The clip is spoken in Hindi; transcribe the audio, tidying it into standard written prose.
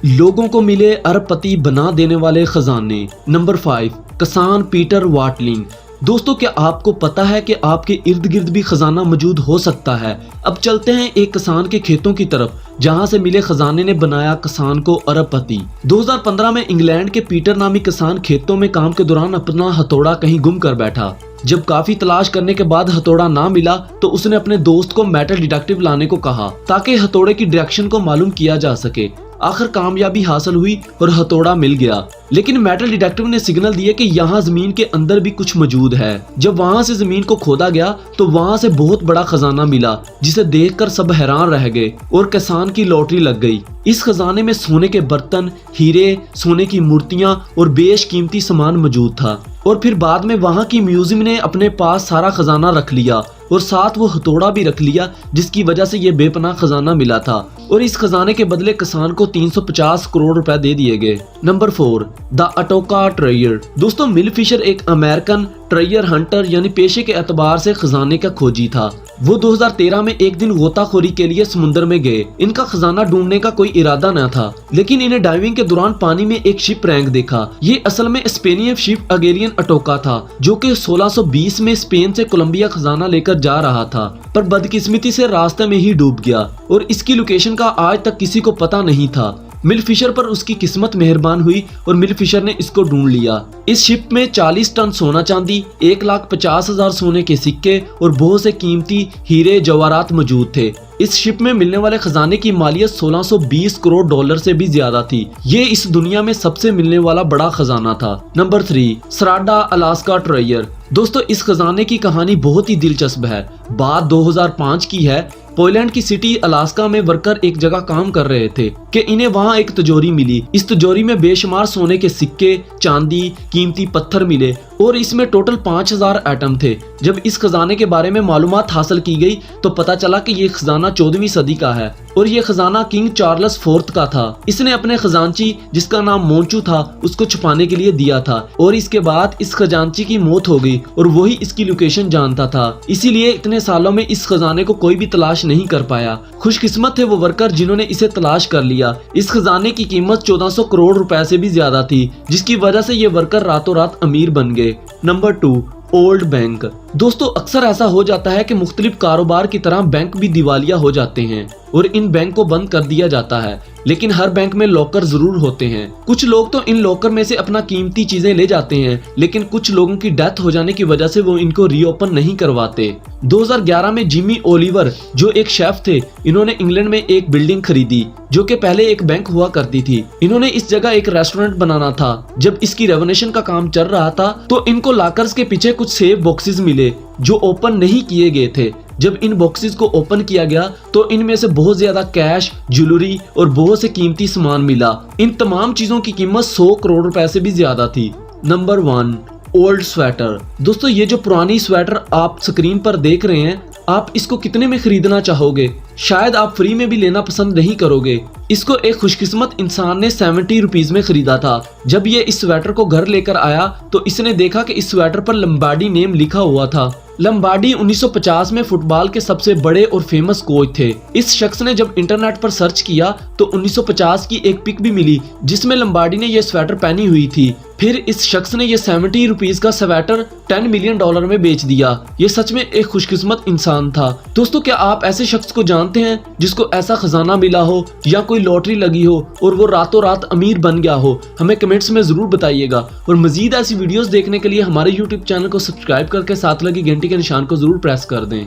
लोगों को मिले अरबपति बना देने वाले खजाने। नंबर 5, किसान पीटर वाटलिंग। दोस्तों, क्या आपको पता है कि आपके इर्द गिर्द भी खजाना मौजूद हो सकता है। अब चलते हैं एक किसान के खेतों की तरफ, जहां से मिले खजाने ने बनाया किसान को अरबपति। 2015 में इंग्लैंड के पीटर नामी किसान खेतों में काम के दौरान अपना हथौड़ा कहीं गुम कर बैठा। जब काफी तलाश करने के बाद हथौड़ा ना मिला तो उसने अपने दोस्त को मेटल डिटेक्टिव लाने को कहा ताकि हथौड़े की डायरेक्शन को मालूम किया जा सके। आखिर कामयाबी हासिल हुई और हथौड़ा मिल गया, लेकिन मेटल डिटेक्टिव ने सिग्नल दिए कि यहाँ जमीन के अंदर भी कुछ मौजूद है। जब वहाँ से जमीन को खोदा गया तो वहाँ से बहुत बड़ा खजाना मिला, जिसे देखकर सब हैरान रह गए और किसान की लॉटरी लग गई। इस खजाने में सोने के बर्तन, हीरे, सोने की मूर्तियां और बेशकीमती सामान मौजूद था। और फिर बाद में वहाँ की म्यूजियम ने अपने पास सारा खजाना रख लिया और साथ वो हथौड़ा भी रख लिया, जिसकी वजह से ये बेपनाह खजाना मिला था। और इस खजाने के बदले किसान को 350 करोड़ रुपए दे दिए गए। Number 4, the Atocha treasure. दोस्तों, मिल फिशर एक अमेरिकन ट्रेयर हंटर यानी पेशे के एतबार से खजाने का खोजी था। वो 2013 में एक दिन गोताखोरी के लिए समुद्र में गए। इनका खजाना ढूंढने का कोई इरादा न था, लेकिन इन्हें डाइविंग के दौरान पानी में एक शिप रैंक देखा। ये असल में स्पेनियन शिप अगेलियन अटोका था, जो कि 1620 में स्पेन से कोलंबिया खजाना लेकर जा रहा था, पर बदकिस्मती से रास्ते में ही डूब गया और इसकी लोकेशन का आज तक किसी को पता नहीं था। मिल फिशर पर उसकी किस्मत मेहरबान हुई और मिल फिशर ने इसको ढूंढ लिया। इस शिप में 40 टन सोना चांदी, 1,50,000 सोने के सिक्के और बहुत से कीमती हीरे जवाहरात मौजूद थे। इस शिप में मिलने वाले खजाने की मालियत 1620 करोड़ डॉलर से भी ज्यादा थी। ये इस दुनिया में सबसे मिलने वाला बड़ा खजाना था। नंबर 3, सराडा अलास्का ट्रेयर। दोस्तों, इस खजाने की कहानी बहुत ही दिलचस्प है। बात 2005 की है। पोलैंड की सिटी अलास्का में वर्कर एक जगह काम कर रहे थे कि इन्हें वहां एक तिजोरी मिली। इस तिजोरी में बेशुमार सोने के सिक्के, चांदी, कीमती पत्थर मिले और इसमें टोटल 5000 आइटम थे। जब इस खजाने के बारे में मालूमात हासिल की गई तो पता चला कि ये खजाना 14वीं सदी का है और ये खजाना किंग चार्ल्स IV का था। इसने अपने खजांची, जिसका नाम मोंचू था, उसको छुपाने के लिए दिया था और इसके बाद इस खजांची की मौत हो गई और वही इसकी लोकेशन जानता था। इसीलिए इतने सालों में इस खजाने को कोई भी तलाश नहीं कर पाया। खुशकिस्मत थे वो वर्कर जिन्होंने इसे तलाश कर लिया। इस खजाने की कीमत 1400 करोड़ रुपए से भी ज्यादा थी, जिसकी वजह से ये वर्कर रातों रात अमीर बन गए। Number 2, old bank. दोस्तों, अक्सर ऐसा हो जाता है कि मुख्तलिफ कारोबार की तरह बैंक भी दिवालिया हो जाते हैं और इन बैंक को बंद कर दिया जाता है, लेकिन हर बैंक में लॉकर जरूर होते हैं। कुछ लोग तो इन लॉकर में से अपना कीमती चीजें ले जाते हैं, लेकिन कुछ लोगों की डेथ हो जाने की वजह से वो इनको रीओपन नहीं करवाते। 2011 में जिमी ओलिवर, जो एक शेफ थे, इन्होंने इंग्लैंड में एक बिल्डिंग खरीदी जो कि पहले एक बैंक हुआ करती थी। इन्होंने इस जगह एक रेस्टोरेंट बनाना था। जब इसकी रेनोवेशन का काम चल रहा था तो इनको लॉकर्स के पीछे कुछ सेफ बॉक्सेस मिले जो ओपन नहीं किए गए थे। जब इन बॉक्सेस को ओपन किया गया तो इनमें से बहुत ज्यादा कैश, ज्वेलरी और बहुत से कीमती सामान मिला। इन तमाम चीजों की कीमत 100 करोड़ रुपए से भी ज्यादा थी। Number 1, old sweater. दोस्तों, ये जो पुरानी स्वेटर आप स्क्रीन पर देख रहे हैं, आप इसको कितने में खरीदना चाहोगे? शायद आप फ्री में भी लेना पसंद नहीं करोगे। इसको एक खुशकिस्मत इंसान ने 70 रुपीज में खरीदा था। जब ये इस स्वेटर को घर लेकर आया तो इसने देखा कि इस स्वेटर पर लंबार्डी नेम लिखा हुआ था। लंबार्डी 1950 में फुटबॉल के सबसे बड़े और फेमस कोच थे। इस शख्स ने जब इंटरनेट पर सर्च किया तो 1950 की एक पिक भी मिली जिसमें लंबार्डी ने यह स्वेटर पहनी हुई थी। फिर इस शख्स ने यह 70 रुपीज का स्वेटर $10 मिलियन में बेच दिया। ये सच में एक खुशकिस्मत इंसान था। दोस्तों, क्या आप ऐसे शख्स को जानते हैं जिसको ऐसा खजाना मिला हो या कोई लॉटरी लगी हो और वो रातों रात अमीर बन गया हो? हमें कमेंट्स में जरूर बताइएगा और मजीद ऐसी वीडियोस देखने के लिए हमारे YouTube चैनल को सब्सक्राइब करके साथ लगी घंटी के निशान को जरूर प्रेस कर दें।